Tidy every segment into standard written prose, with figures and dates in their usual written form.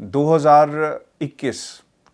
2021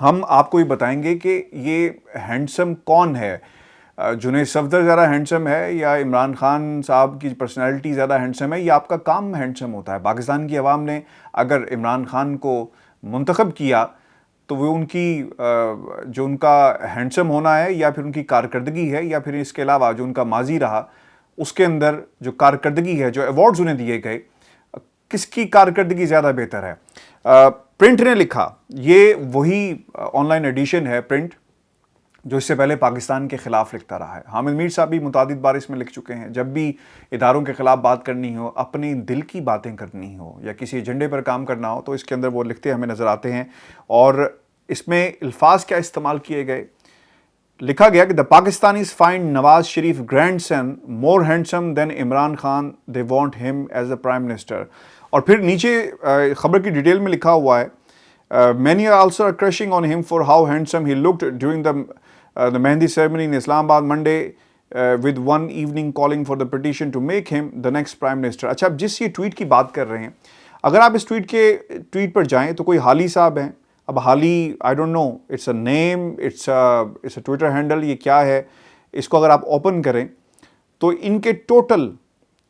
ہم آپ کو یہ بتائیں گے کہ یہ ہینڈسم کون ہے، جنید صفدر زیادہ ہینڈسم ہے یا عمران خان صاحب کی پرسنالٹی زیادہ ہینڈسم ہے، یا آپ کا کام ہینڈسم ہوتا ہے؟ پاکستان کی عوام نے اگر عمران خان کو منتخب کیا تو وہ ان کی جو ان کا ہینڈسم ہونا ہے، یا پھر ان کی کارکردگی ہے، یا پھر اس کے علاوہ جو ان کا ماضی رہا اس کے اندر جو کارکردگی ہے، جو ایوارڈز انہیں دیے گئے، کس کی کارکردگی زیادہ بہتر ہے؟ پرنٹ نے لکھا، یہ وہی آن لائن ایڈیشن ہے پرنٹ جو اس سے پہلے پاکستان کے خلاف لکھتا رہا ہے۔ حامد میر صاحب بھی متعدد بار اس میں لکھ چکے ہیں، جب بھی اداروں کے خلاف بات کرنی ہو، اپنی دل کی باتیں کرنی ہو یا کسی ایجنڈے پر کام کرنا ہو تو اس کے اندر وہ لکھتے ہمیں نظر آتے ہیں۔ اور اس میں الفاظ کیا استعمال کیے گئے، لکھا گیا کہ the Pakistanis find Nawaz Sharif grandson more handsome than Imran Khan, they want him as a prime minister. اور پھر نیچے خبر کی ڈیٹیل میں لکھا ہوا ہے، مینی آلسو آر کرشنگ آن ہم for how handsome he looked during the Mehndi ceremony in Islamabad Monday, with one evening calling for the petition to make him the next prime minister۔ اچھا، اب جس یہ tweet کی بات کر رہے ہیں، اگر آپ اس ٹویٹ پر جائیں تو کوئی حالی صاحب ہیں۔ اب حالی I don't know, it's a name, it's a Twitter handle, یہ کیا ہے؟ اس کو اگر آپ اوپن کریں تو ان کے ٹوٹل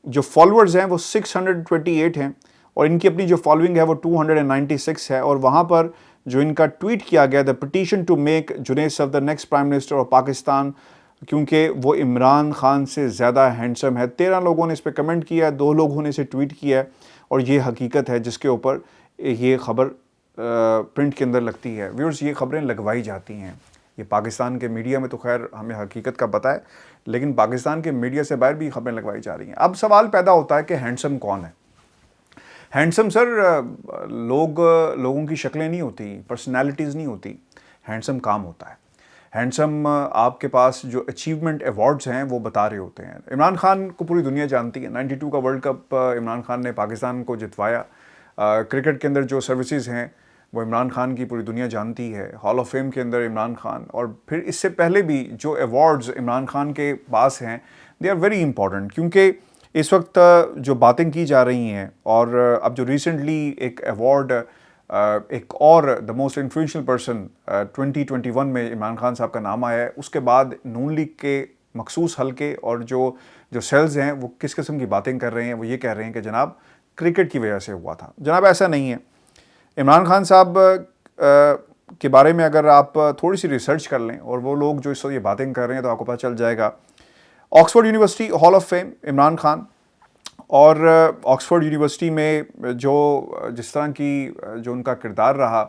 جو فالوورز ہیں وہ 628 ہیں، اور ان کی اپنی جو فالوئنگ ہے وہ 296 ہے، اور وہاں پر جو ان کا ٹویٹ کیا گیا، the petition to make Junaid Safdar next prime minister of Pakistan, کیونکہ وہ عمران خان سے زیادہ ہینڈسم ہے۔ 13 لوگوں نے اس پہ کمنٹ کیا ہے، 2 لوگوں نے اسے ٹویٹ کیا ہے، اور یہ حقیقت ہے جس کے اوپر یہ خبر پرنٹ کے اندر لگتی ہے۔ ویورز، یہ خبریں لگوائی جاتی ہیں، یہ پاکستان کے میڈیا میں تو خیر ہمیں حقیقت کا پتہ ہے، لیکن پاکستان کے میڈیا سے باہر بھی خبریں لگوائی جا رہی ہیں۔ اب سوال پیدا ہوتا ہے کہ ہینڈسم کون ہے؟ ہینڈسم سر، لوگوں کی شکلیں نہیں ہوتی، پرسنالٹیز نہیں ہوتی، ہینڈسم کام ہوتا ہے۔ ہینڈسم آپ کے پاس جو اچیومنٹ ایوارڈز ہیں وہ بتا رہے ہوتے ہیں۔ عمران خان کو پوری دنیا جانتی ہے، 92 کا ورلڈ کپ عمران خان نے پاکستان کو جتوایا۔ کرکٹ کے اندر جو سروسز ہیں وہ عمران خان کی پوری دنیا جانتی ہے، ہال آف فیم کے اندر عمران خان، اور پھر اس سے پہلے بھی جو ایوارڈز عمران خان کے پاس ہیں دے آر ویری امپورٹنٹ، کیونکہ اس وقت جو باتیں کی جا رہی ہیں، اور اب جو ریسنٹلی ایک ایوارڈ ایک اور دا موسٹ انفلوئنشل پرسن 2021 میں عمران خان صاحب کا نام آیا ہے، اس کے بعد نون لیگ کے مخصوص حلقے اور جو سیلز ہیں وہ کس قسم کی باتیں کر رہے ہیں، وہ یہ کہہ رہے ہیں کہ جناب کرکٹ کی وجہ سے ہوا تھا۔ جناب ایسا نہیں ہے۔ عمران خان صاحب کے بارے میں اگر آپ تھوڑی سی ریسرچ کر لیں، اور وہ لوگ جو اس وقت یہ باتیں کر رہے ہیں، تو آپ کو پتہ چل جائے گا۔ Oxford university hall of fame Imran Khan, اور آکسفورڈ یونیورسٹی میں جس طرح کی جو ان کا کردار رہا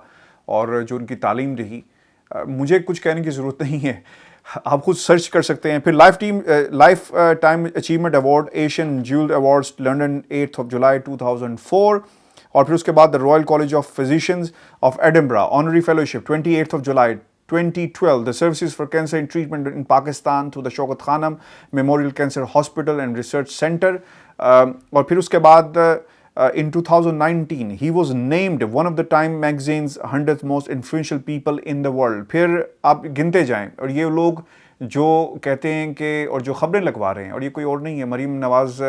اور جو ان کی تعلیم رہی، مجھے کچھ کہنے کی ضرورت نہیں ہے، آپ خود سرچ کر سکتے ہیں۔ پھر lifetime achievement award Asian jewel awards London 8 جولائی 2004، اور پھر اس کے بعد the royal college of physicians of Edinburgh honorary fellowship 28 جولائی 2012، the services for cancer and treatment in Pakistan through the Shaukat Khanum Memorial Cancer Hospital and Research Center۔ اور پھر اس کے بعد in 2019 he was named one of the Time magazine's 100 most influential people in the world۔ پھر آپ گنتے جائیں، اور یہ لوگ جو کہتے ہیں کہ اور جو خبریں لگوا رہے ہیں، اور یہ کوئی اور نہیں ہے، مریم نواز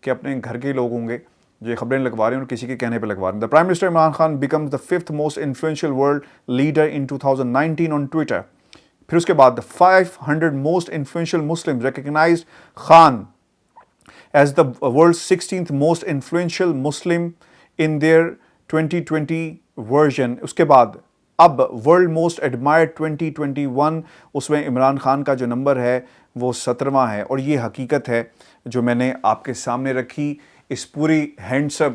کے اپنے گھر کے لوگ ہوں گے جو خبریں لگوا رہے ہیں اور کسی کے کہنے پہ لگوا رہے ہیں۔ The Prime Minister Imran Khan becomes the 5th most influential world leader in 2019 on Twitter۔ پھر اس کے بعد the 500 most influential Muslims recognized Khan as the world's 16th most influential Muslim in their 2020 version۔ اس کے بعد اب World Most Admired 2021، اس میں عمران خان کا جو نمبر ہے وہ 17واں ہے، اور یہ حقیقت ہے جو میں نے آپ کے سامنے رکھی۔ اس پوری ہینڈسم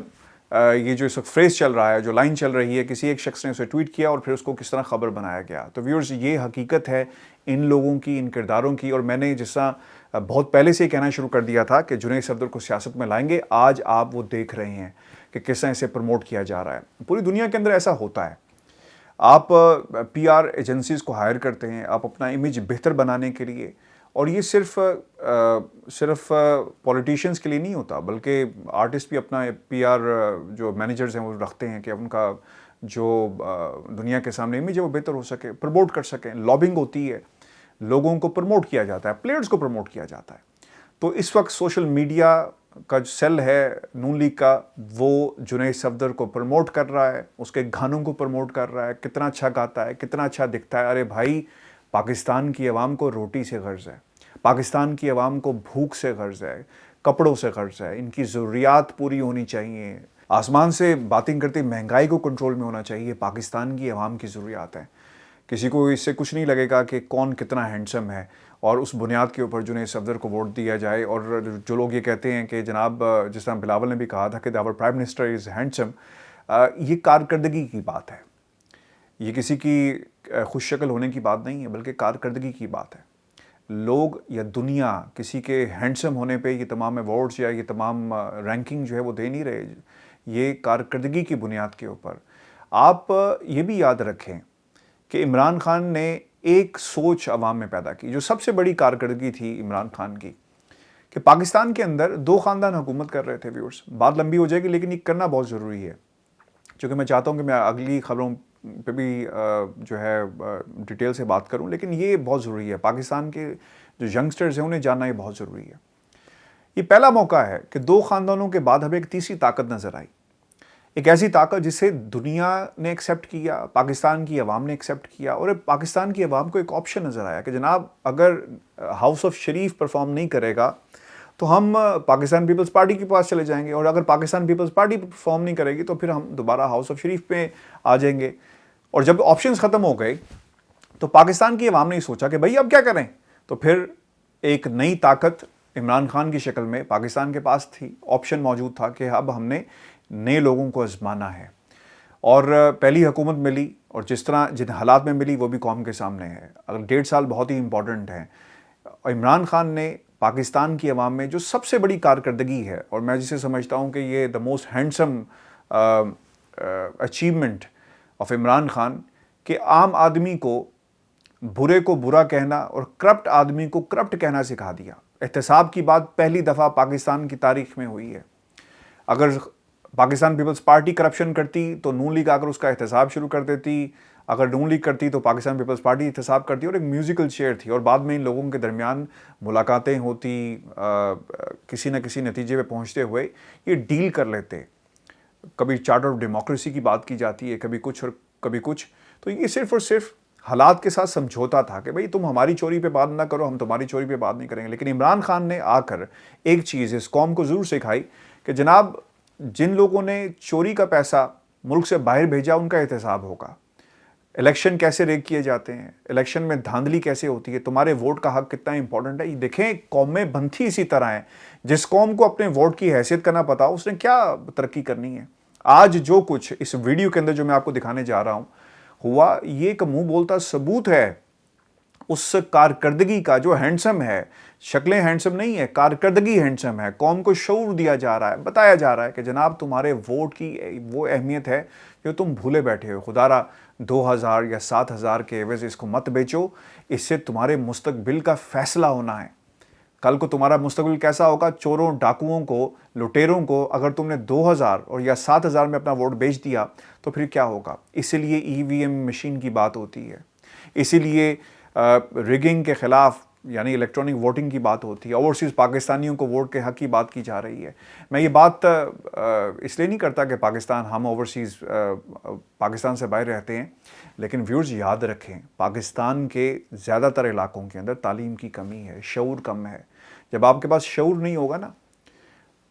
یہ جو اس وقت فریز چل رہا ہے، جو لائن چل رہی ہے، کسی ایک شخص نے اسے ٹویٹ کیا اور پھر اس کو کس طرح خبر بنایا گیا۔ تو ویورز، یہ حقیقت ہے ان لوگوں کی، ان کرداروں کی، اور میں نے جس طرح بہت پہلے سے ہی کہنا شروع کر دیا تھا کہ جنید صفدر کو سیاست میں لائیں گے، آج آپ وہ دیکھ رہے ہیں کہ کس طرح اسے پروموٹ کیا جا رہا ہے۔ پوری دنیا کے اندر ایسا ہوتا ہے، آپ پی آر ایجنسیز کو ہائر کرتے ہیں آپ اپنا امیج بہتر بنانے کے لیے، اور یہ صرف پولیٹیشینز کے لیے نہیں ہوتا، بلکہ آرٹسٹ بھی اپنا پی آر جو مینیجرز ہیں وہ رکھتے ہیں کہ ان کا جو دنیا کے سامنے امیج ہے وہ بہتر ہو سکے، پروموٹ کر سکیں۔ لابنگ ہوتی ہے، لوگوں کو پروموٹ کیا جاتا ہے، پلیئرز کو پروموٹ کیا جاتا ہے۔ تو اس وقت سوشل میڈیا کا جو سیل ہے نون لیگ کا وہ جنید صفدر کو پروموٹ کر رہا ہے، اس کے گانوں کو پروموٹ کر رہا ہے، کتنا اچھا گاتا ہے، کتنا اچھا دکھتا ہے۔ ارے بھائی، پاکستان کی عوام کو روٹی سے غرض ہے، پاکستان کی عوام کو بھوک سے غرض ہے، کپڑوں سے غرض ہے، ان کی ضروریات پوری ہونی چاہیے۔ آسمان سے باتیں کرتے مہنگائی کو کنٹرول میں ہونا چاہیے، پاکستان کی عوام کی ضروریات ہیں۔ کسی کو اس سے کچھ نہیں لگے گا کہ کون کتنا ہینڈسم ہے اور اس بنیاد کے اوپر جنید صفدر کو ووٹ دیا جائے۔ اور جو لوگ یہ کہتے ہیں کہ جناب جس طرح بلاول نے بھی کہا تھا کہ آور پرائم منسٹر از ہینڈسم، یہ کارکردگی کی بات ہے، یہ کسی کی خوش شکل ہونے کی بات نہیں ہے بلکہ کارکردگی کی بات ہے۔ لوگ یا دنیا کسی کے ہینڈسم ہونے پہ یہ تمام ایوارڈز یا یہ تمام رینکنگ جو ہے وہ دے نہیں رہے، یہ کارکردگی کی بنیاد کے اوپر۔ آپ یہ بھی یاد رکھیں کہ عمران خان نے ایک سوچ عوام میں پیدا کی، جو سب سے بڑی کارکردگی تھی عمران خان کی، کہ پاکستان کے اندر دو خاندان حکومت کر رہے تھے۔ ویورز، بات لمبی ہو جائے گی لیکن یہ کرنا بہت ضروری ہے، چونکہ میں چاہتا ہوں کہ میں اگلی خبروں پہ بھی جو ہے ڈیٹیل سے بات کروں، لیکن یہ بہت ضروری ہے۔ پاکستان کے جو ینگسٹرز ہیں انہیں جاننا یہ بہت ضروری ہے۔ یہ پہلا موقع ہے کہ دو خاندانوں کے بعد ہمیں ایک تیسری طاقت نظر آئی، ایک ایسی طاقت جسے دنیا نے ایکسیپٹ کیا، پاکستان کی عوام نے ایکسیپٹ کیا، اور پاکستان کی عوام کو ایک آپشن نظر آیا کہ جناب اگر ہاؤس آف شریف پرفارم نہیں کرے گا تو ہم پاکستان پیپلز پارٹی کے پاس چلے جائیں گے، اور اگر پاکستان پیپلز پارٹی پرفارم نہیں کرے گی تو پھر ہم دوبارہ ہاؤس آف شریف پہ آ جائیں گے۔ اور جب آپشنز ختم ہو گئے تو پاکستان کی عوام نے سوچا کہ بھئی اب کیا کریں، تو پھر ایک نئی طاقت عمران خان کی شکل میں پاکستان کے پاس تھی، آپشن موجود تھا کہ اب ہم نے نئے لوگوں کو آزمانا ہے۔ اور پہلی حکومت ملی، اور جس طرح جن حالات میں ملی وہ بھی قوم کے سامنے ہے۔ اگر 1.5 سال بہت ہی امپورٹنٹ ہیں، عمران خان نے پاکستان کی عوام میں جو سب سے بڑی کارکردگی ہے، اور میں جسے سمجھتا ہوں کہ یہ the most handsome achievement of Imran Khan, کہ عام آدمی کو برے کو برا کہنا اور کرپٹ آدمی کو کرپٹ کہنا سکھا دیا۔ احتساب کی بات پہلی دفعہ پاکستان کی تاریخ میں ہوئی ہے۔ اگر پاکستان پیپلز پارٹی کرپشن کرتی تو نون لیگ آ کر اس کا احتساب شروع کر دیتی، اگر نون لیگ کرتی تو پاکستان پیپلز پارٹی احتساب کرتی، اور ایک میوزیکل چیئر تھی، اور بعد میں ان لوگوں کے درمیان ملاقاتیں ہوتی، کسی نہ کسی نتیجے پہ پہنچتے ہوئے یہ ڈیل کر لیتے۔ کبھی چارٹر آف ڈیموکریسی کی بات کی جاتی ہے، کبھی کچھ اور کبھی کچھ، تو یہ صرف اور صرف حالات کے ساتھ سمجھوتا تھا کہ بھئی تم ہماری چوری پہ بات نہ کرو، ہم تمہاری چوری پہ بات نہیں کریں گے۔ لیکن عمران خان نے آ کر ایک چیز اس قوم کو ضرور سکھائی کہ جناب جن لوگوں نے چوری کا پیسہ ملک سے باہر بھیجا ان کا احتساب ہوگا، الیکشن کیسے ریگ کیے جاتے ہیں، الیکشن میں دھاندلی کیسے ہوتی ہے، تمہارے ووٹ کا حق کتنا امپورٹنٹ ہے۔ یہ دیکھیں قومیں بنتی اسی طرح ہیں، جس قوم کو اپنے ووٹ کی حیثیت کا نہ پتا اس نے کیا ترقی کرنی ہے۔ آج جو کچھ اس ویڈیو کے اندر جو میں آپ کو دکھانے جا رہا ہوں ہوا، یہ ایک منہ بولتا ثبوت ہے اس کارکردگی کا، جو ہینڈسم ہے، شکلیں ہینڈسم نہیں ہے، کارکردگی ہینڈسم ہے۔ قوم کو شعور دیا جا رہا ہے، بتایا جا رہا ہے کہ جناب تمہارے ووٹ کی وہ اہمیت ہے جو تم بھولے بیٹھے ہو۔ خدا را 2000 یا 7000 کے عوض اس کو مت بیچو، اس سے تمہارے مستقبل کا فیصلہ ہونا ہے۔ کل کو تمہارا مستقبل کیسا ہوگا، چوروں، ڈاکوؤں کو، لٹیروں کو اگر تم نے 2000 اور یا 7000 میں اپنا ووٹ بیچ دیا تو پھر کیا ہوگا۔ اسی لیے EVM مشین کی بات ہوتی ہے، اسی لیے ریگنگ کے خلاف یعنی الیکٹرانک ووٹنگ کی بات ہوتی ہے، اوورسیز پاکستانیوں کو ووٹ کے حق کی بات کی جا رہی ہے۔ میں یہ بات اس لیے نہیں کرتا کہ ہم اوورسیز پاکستان سے باہر رہتے ہیں، لیکن ویورز یاد رکھیں پاکستان کے زیادہ تر علاقوں کے اندر تعلیم کی کمی ہے، شعور کم ہے۔ جب آپ کے پاس شعور نہیں ہوگا نا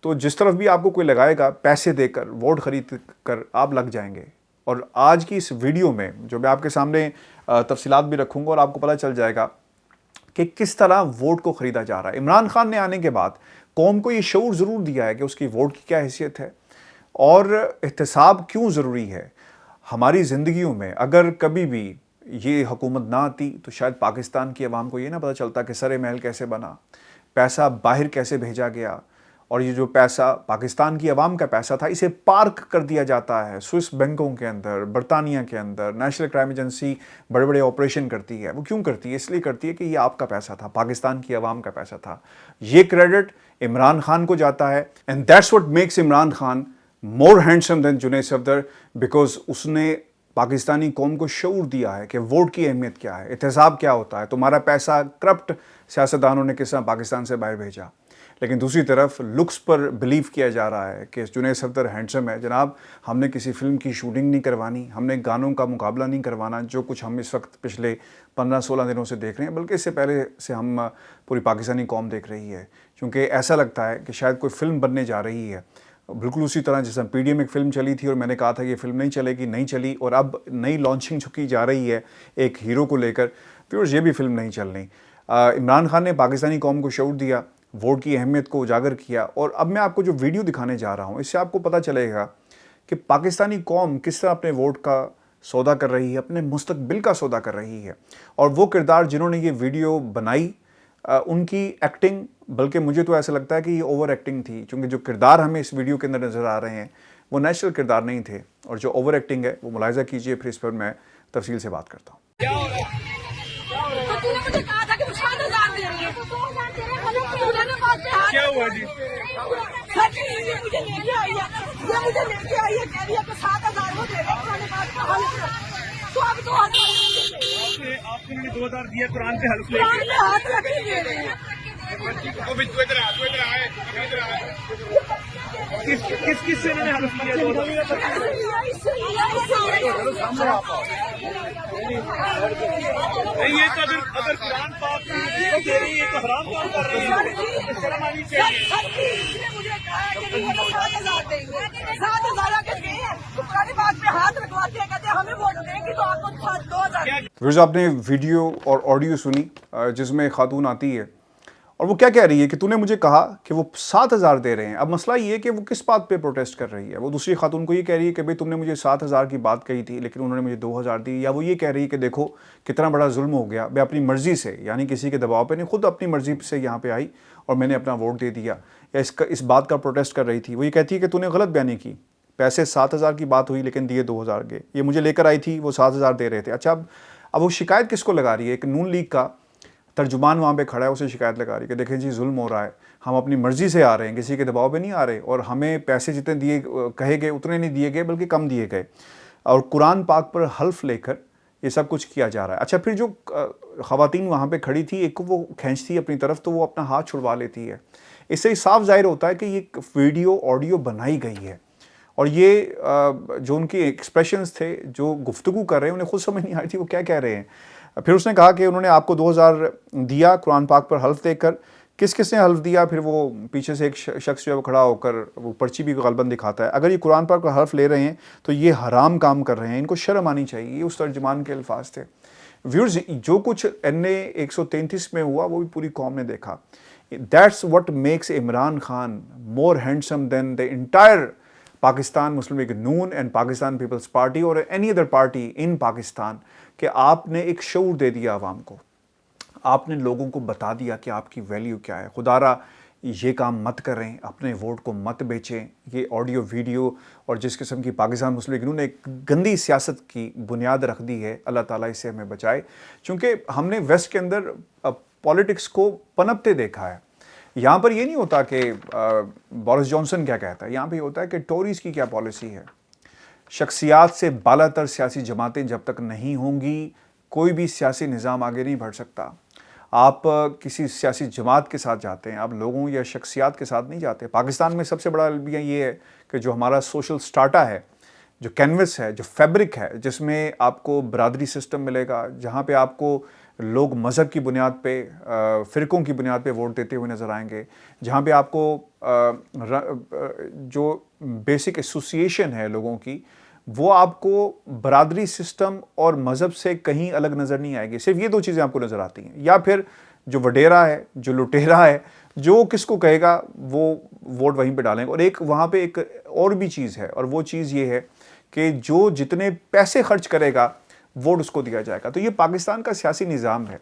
تو جس طرف بھی آپ کو کوئی لگائے گا پیسے دے کر، ووٹ خرید کر آپ لگ جائیں گے۔ اور آج کی اس ویڈیو میں جو میں آپ کے سامنے تفصیلات بھی رکھوں گا اور آپ کو پتہ چل جائے گا کہ کس طرح ووٹ کو خریدا جا رہا ہے۔ عمران خان نے آنے کے بعد قوم کو یہ شعور ضرور دیا ہے کہ اس کی ووٹ کی کیا حیثیت ہے اور احتساب کیوں ضروری ہے۔ ہماری زندگیوں میں اگر کبھی بھی یہ حکومت نہ آتی تو شاید پاکستان کی عوام کو یہ نہ پتہ چلتا کہ سر محل کیسے بنا، پیسہ باہر کیسے بھیجا گیا، اور یہ جو پیسہ پاکستان کی عوام کا پیسہ تھا اسے پارک کر دیا جاتا ہے سوئس بینکوں کے اندر، برطانیہ کے اندر۔ نیشنل کرائم ایجنسی بڑے بڑے آپریشن کرتی ہے، وہ کیوں کرتی ہے؟ اس لیے کرتی ہے کہ یہ آپ کا پیسہ تھا، پاکستان کی عوام کا پیسہ تھا۔ یہ کریڈٹ عمران خان کو جاتا ہے، and that's what makes Imran Khan more handsome than Junaid Safdar, because اس نے پاکستانی قوم کو شعور دیا ہے کہ ووٹ کی اہمیت کیا ہے، احتساب کیا ہوتا ہے، تمہارا پیسہ کرپٹ سیاستدانوں نے کس طرح پاکستان سے باہر بھیجا۔ لیکن دوسری طرف لکس پر بلیو کیا جا رہا ہے کہ جنید صفدر ہینڈسم ہے. جناب ہم نے کسی فلم کی شوٹنگ نہیں کروانی, ہم نے گانوں کا مقابلہ نہیں کروانا جو کچھ ہم اس وقت پچھلے 15-16 دنوں سے دیکھ رہے ہیں, بلکہ اس سے پہلے سے ہم پوری پاکستانی قوم دیکھ رہی ہے. کیونکہ ایسا لگتا ہے کہ شاید کوئی فلم بننے جا رہی ہے, بالکل اسی طرح جیسے پی ڈی ایم ایک فلم چلی تھی اور میں نے کہا تھا یہ فلم نہیں چلے گی, نہیں چلی, اور اب نئی لانچنگ چکی جا رہی ہے ایک ہیرو کو لے کر, پھر یہ بھی فلم نہیں چلنی. عمران خان نے پاکستانی قوم کو شعور دیا, ووٹ کی اہمیت کو اجاگر کیا, اور اب میں آپ کو جو ویڈیو دکھانے جا رہا ہوں اس سے آپ کو پتہ چلے گا کہ پاکستانی قوم کس طرح اپنے ووٹ کا سودا کر رہی ہے, اپنے مستقبل کا سودا کر رہی ہے. اور وہ کردار جنہوں نے یہ ویڈیو بنائی ان کی ایکٹنگ, بلکہ مجھے تو ایسا لگتا ہے کہ یہ اوور ایکٹنگ تھی, کیونکہ جو کردار ہمیں اس ویڈیو کے اندر نظر آ رہے ہیں وہ نیچرل کردار نہیں تھے, اور جو اوور ایکٹنگ ہے وہ ملاحظہ کیجئے, پھر اس پر میں تفصیل سے بات کرتا ہوں. کیا ہوا جی؟ آپ نے 2000 دیا قرآن پہ حلف لے کے کس سے انہوں نے حلف لیا؟ نہیں, یہ تو اگر قرآن پاک دے رہی ہے تو حرام کام کر رہی ہے, شرم آنی چاہیے. ویورز آپ نے ویڈیو اور آڈیو سنی جس میں خاتون آتی ہے اور وہ کیا کہہ رہی ہے کہ تو نے مجھے کہا کہ وہ 7,000 دے رہے ہیں. اب مسئلہ یہ ہے کہ وہ کس بات پہ پروٹیسٹ کر رہی ہے. وہ دوسری خاتون کو یہ کہہ رہی ہے کہ بھئی تم نے مجھے 7,000 کی بات کہی تھی لیکن انہوں نے مجھے 2,000 دی, یا وہ یہ کہہ رہی ہے کہ دیکھو کتنا بڑا ظلم ہو گیا, میں اپنی مرضی سے, یعنی کسی کے دباؤ پہ نہیں, خود اپنی مرضی سے یہاں پہ آئی اور میں نے اپنا ووٹ دے دیا, یا اس بات کا پروٹیسٹ کر رہی تھی. وہ یہ کہتی ہے کہ تو نے غلط بیانی کی, پیسے 7,000 کی بات ہوئی لیکن دیے 2,000 کے, یہ مجھے لے کر آئی تھی وہ 7,000 دے رہے تھے. اچھا اب وہ شکایت کس کو لگا رہی ہے؟ ایک نون لیگ کا ترجمان وہاں پہ کھڑا ہے, اسے شکایت لگا رہی ہے کہ دیکھیں جی ظلم ہو رہا ہے, ہم اپنی مرضی سے آ رہے ہیں, کسی کے دباؤ پہ نہیں آ رہے, اور ہمیں پیسے جتنے دیے کہے گئے اتنے نہیں دیے گئے بلکہ کم دیے گئے, اور قرآن پاک پر حلف لے کر یہ سب کچھ کیا جا رہا ہے. اچھا پھر جو خواتین وہاں پہ کھڑی تھی, ایک کو وہ کھینچتی ہے اپنی طرف تو وہ اپنا ہاتھ چھڑوا لیتی ہے. اس سے صاف ظاہر ہوتا ہے کہ یہ ویڈیو آڈیو بنائی گئی ہے, اور یہ جو ان کی ایکسپریشنز تھے, جو گفتگو کر رہے ہیں, انہیں خود سمجھ نہیں آئی تھی وہ کیا کہہ رہے ہیں. پھر اس نے کہا کہ انہوں نے آپ کو 2,000 دیا قرآن پاک پر حلف دے کر. کس کس نے حلف دیا؟ پھر وہ پیچھے سے ایک شخص جو ہے وہ کھڑا ہو کر وہ پرچی بھی غالباً دکھاتا ہے. اگر یہ قرآن پاک پر حلف لے رہے ہیں تو یہ حرام کام کر رہے ہیں, ان کو شرم آنی چاہیے. یہ اس ترجمان کے الفاظ تھے. ویورز جو کچھ NA 133 میں ہوا وہ بھی پوری قوم نے دیکھا. That's what makes Imran Khan more handsome than the entire Pakistan Muslim League Noon and Pakistan People's Party or any other party in Pakistan, کہ آپ نے ایک شعور دے دیا عوام کو, آپ نے لوگوں کو بتا دیا کہ آپ کی ویلیو کیا ہے. خدا را یہ کام مت کریں, اپنے ووٹ کو مت بیچیں. یہ آڈیو ویڈیو اور جس قسم کی پاکستان مسلم لیگ نون نے ایک گندی سیاست کی بنیاد رکھ دی ہے, اللہ تعالیٰ اس سے ہمیں بچائے. چونکہ ہم نے ویسٹ کے اندر پالیٹکس کو پنپتے دیکھا ہے. یہاں پر یہ نہیں ہوتا کہ بورس جانسن کیا کہتا ہے, یہاں پہ یہ ہوتا ہے کہ ٹوریز کی کیا پالیسی ہے. شخصیات سے بالا تر سیاسی جماعتیں جب تک نہیں ہوں گی کوئی بھی سیاسی نظام آگے نہیں بڑھ سکتا. آپ کسی سیاسی جماعت کے ساتھ جاتے ہیں, آپ لوگوں یا شخصیات کے ساتھ نہیں جاتے. پاکستان میں سب سے بڑا المیہ یہ ہے کہ جو ہمارا سوشل سٹاٹا ہے, جو کینوس ہے, جو فیبرک ہے, جس میں آپ کو برادری سسٹم ملے گا, جہاں پہ آپ کو لوگ مذہب کی بنیاد پہ, فرقوں کی بنیاد پہ ووٹ دیتے ہوئے نظر آئیں گے, جہاں پہ آپ کو جو بیسک ایسوسیشن ہے لوگوں کی وہ آپ کو برادری سسٹم اور مذہب سے کہیں الگ نظر نہیں آئے گی. صرف یہ دو چیزیں آپ کو نظر آتی ہیں, یا پھر جو وڈیرا ہے, جو لٹیرا ہے, جو کس کو کہے گا وہ ووٹ وہیں پہ ڈالیں گے. اور ایک وہاں پہ ایک اور بھی چیز ہے, اور وہ چیز یہ ہے کہ جو جتنے پیسے خرچ کرے گا ووٹ اس کو دیا جائے گا. تو یہ پاکستان کا سیاسی نظام ہے.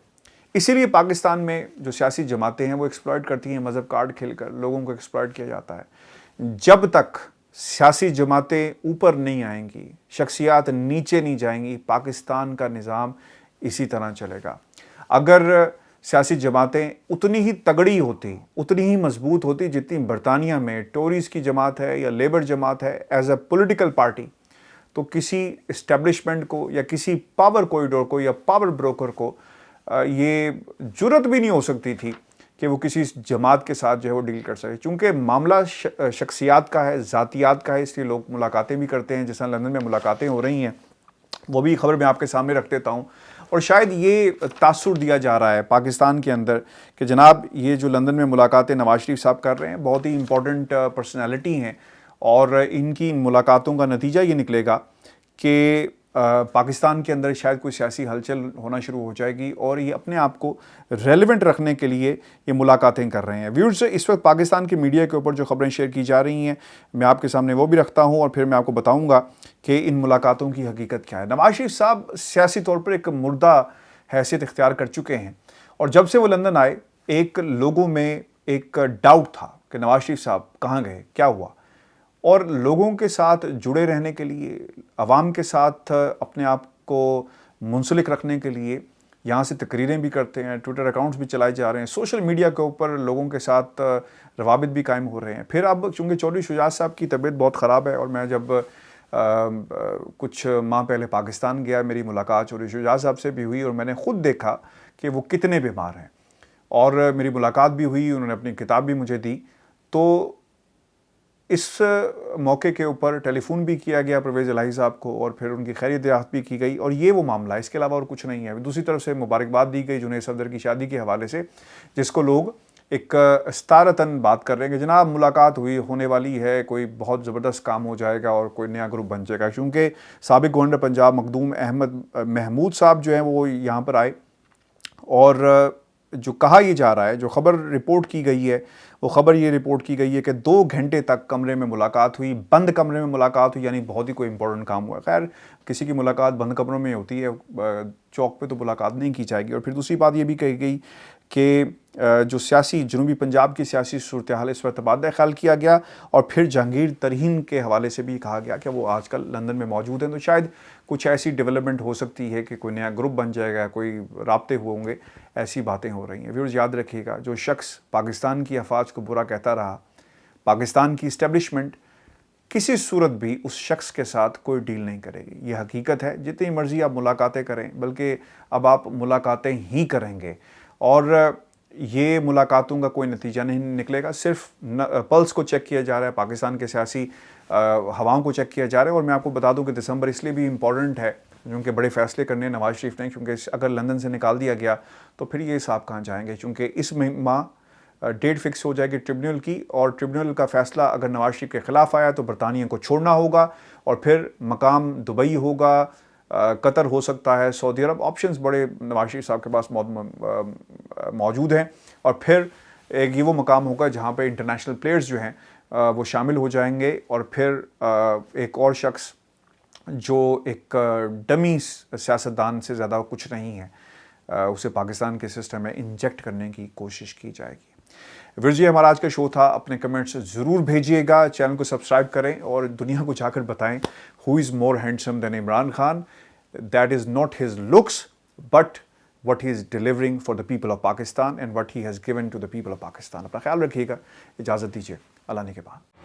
اسی لیے پاکستان میں جو سیاسی جماعتیں ہیں وہ ایکسپلائٹ کرتی ہیں, مذہب کارڈ کھیل کر لوگوں کو ایکسپلائٹ کیا جاتا ہے. جب تک سیاسی جماعتیں اوپر نہیں آئیں گی, شخصیات نیچے نہیں جائیں گی, پاکستان کا نظام اسی طرح چلے گا. اگر سیاسی جماعتیں اتنی ہی تگڑی ہوتی, اتنی ہی مضبوط ہوتی جتنی برطانیہ میں ٹوریز کی جماعت ہے یا لیبر جماعت ہے ایز اے پولیٹیکل پارٹی, تو کسی اسٹیبلشمنٹ کو یا کسی پاور کوریڈور کو یا پاور بروکر کو یہ جرت بھی نہیں ہو سکتی تھی کہ وہ کسی جماعت کے ساتھ جو ہے وہ ڈیل کر سکے. چونکہ معاملہ شخصیات کا ہے, ذاتیات کا ہے, اس لیے لوگ ملاقاتیں بھی کرتے ہیں. جس طرح لندن میں ملاقاتیں ہو رہی ہیں, وہ بھی خبر میں آپ کے سامنے رکھ دیتا ہوں. اور شاید یہ تاثر دیا جا رہا ہے پاکستان کے اندر کہ جناب یہ جو لندن میں ملاقاتیں نواز شریف صاحب کر رہے ہیں بہت ہی امپورٹنٹ پرسنالٹی ہیں, اور ان کی ملاقاتوں کا نتیجہ یہ نکلے گا کہ پاکستان کے اندر شاید کوئی سیاسی ہلچل ہونا شروع ہو جائے گی, اور یہ اپنے آپ کو ریلیونٹ رکھنے کے لیے یہ ملاقاتیں کر رہے ہیں. ویورز, اس وقت پاکستان کی میڈیا کے اوپر جو خبریں شیئر کی جا رہی ہیں میں آپ کے سامنے وہ بھی رکھتا ہوں, اور پھر میں آپ کو بتاؤں گا کہ ان ملاقاتوں کی حقیقت کیا ہے. نواز شریف صاحب سیاسی طور پر ایک مردہ حیثیت اختیار کر چکے ہیں, اور جب سے وہ لندن آئے ایک لوگوں میں ایک ڈاؤٹ تھا کہ نواز شریف صاحب کہاں گئے, کیا ہوا. اور لوگوں کے ساتھ جڑے رہنے کے لیے, عوام کے ساتھ اپنے آپ کو منسلک رکھنے کے لیے یہاں سے تقریریں بھی کرتے ہیں, ٹویٹر اکاؤنٹس بھی چلائے جا رہے ہیں, سوشل میڈیا کے اوپر لوگوں کے ساتھ روابط بھی قائم ہو رہے ہیں. پھر اب چونکہ چودھری شجاعت صاحب کی طبیعت بہت خراب ہے, اور میں جب کچھ ماہ پہلے پاکستان گیا, میری ملاقات چودھری شجاعت صاحب سے بھی ہوئی, اور میں نے خود دیکھا کہ وہ کتنے بیمار ہیں, اور میری ملاقات بھی ہوئی, انہوں نے اپنی کتاب بھی مجھے دی. تو اس موقع کے اوپر ٹیلی فون بھی کیا گیا پرویز الہی صاحب کو, اور پھر ان کی خیریت دریافت بھی کی گئی, اور یہ وہ معاملہ ہے, اس کے علاوہ اور کچھ نہیں ہے. دوسری طرف سے مبارکباد دی گئی جنید صفدر کی شادی کے حوالے سے, جس کو لوگ ایک ستارتاً بات کر رہے ہیں کہ جناب ملاقات ہونے والی ہے, کوئی بہت زبردست کام ہو جائے گا اور کوئی نیا گروپ بن جائے گا. کیونکہ سابق گورنر پنجاب مخدوم احمد محمود صاحب جو ہیں وہ یہاں پر آئے, اور جو کہا یہ جا رہا ہے, جو خبر رپورٹ کی گئی ہے, وہ خبر یہ رپورٹ کی گئی ہے کہ 2 گھنٹے تک کمرے میں ملاقات ہوئی, بند کمرے میں ملاقات ہوئی, یعنی بہت ہی کوئی امپورٹنٹ کام ہوا. خیر کسی کی ملاقات بند کمروں میں ہوتی ہے, چوک پہ تو ملاقات نہیں کی جائے گی. اور پھر دوسری بات یہ بھی کہی گئی کہ جو سیاسی جنوبی پنجاب کی سیاسی صورتحال اس پر تبادلہ خیال کیا گیا, اور پھر جہانگیر ترین کے حوالے سے بھی کہا گیا کہ وہ آج کل لندن میں موجود ہیں, تو شاید کچھ ایسی ڈیولپمنٹ ہو سکتی ہے کہ کوئی نیا گروپ بن جائے گا, کوئی رابطے ہوں گے, ایسی باتیں ہو رہی ہیں. ویورز یاد رکھیے گا, جو شخص پاکستان کی افواج کو برا کہتا رہا, پاکستان کی اسٹیبلشمنٹ کسی صورت بھی اس شخص کے ساتھ کوئی ڈیل نہیں کرے گی. یہ حقیقت ہے. جتنی مرضی آپ ملاقاتیں کریں, بلکہ اب آپ ملاقاتیں ہی کریں گے, اور یہ ملاقاتوں کا کوئی نتیجہ نہیں نکلے گا. صرف پلس کو چیک کیا جا رہا ہے, پاکستان کے سیاسی ہواؤں کو چیک کیا جا رہا ہے. اور میں آپ کو بتا دوں کہ دسمبر اس لیے بھی امپورٹنٹ ہے کیونکہ بڑے فیصلے کرنے نواز شریف نے, کیونکہ اگر لندن سے نکال دیا گیا تو پھر یہ صاحب کہاں جائیں گے. چونکہ اس ماہ ڈیٹ فکس ہو جائے گی ٹریبونل کی, اور ٹریبونل کا فیصلہ اگر نواز شریف کے خلاف آیا تو برطانیہ کو چھوڑنا ہوگا, اور پھر مقام دبئی ہوگا, قطر ہو سکتا ہے, سعودی عرب, آپشنز بڑے نواز شریف صاحب کے پاس موجود ہیں. اور پھر ایک یہ وہ مقام ہوگا جہاں پہ انٹرنیشنل پلیئرز جو ہیں وہ شامل ہو جائیں گے, اور پھر ایک اور شخص جو ایک ڈمی سیاستدان سے زیادہ کچھ نہیں ہے, اسے پاکستان کے سسٹم میں انجیکٹ کرنے کی کوشش کی جائے گی. ورجی ہمارا آج کا شو تھا. اپنے کمنٹس ضرور بھیجیے گا, چینل کو سبسکرائب کریں, اور دنیا کو جا کر بتائیں who is more handsome than Imran Khan. That is not his looks, but what he is delivering for the people of Pakistan and what he has given to the people of Pakistan. اپنا خیال رکھیے گا. اجازت دیجیے. اللہ نے کے بعد.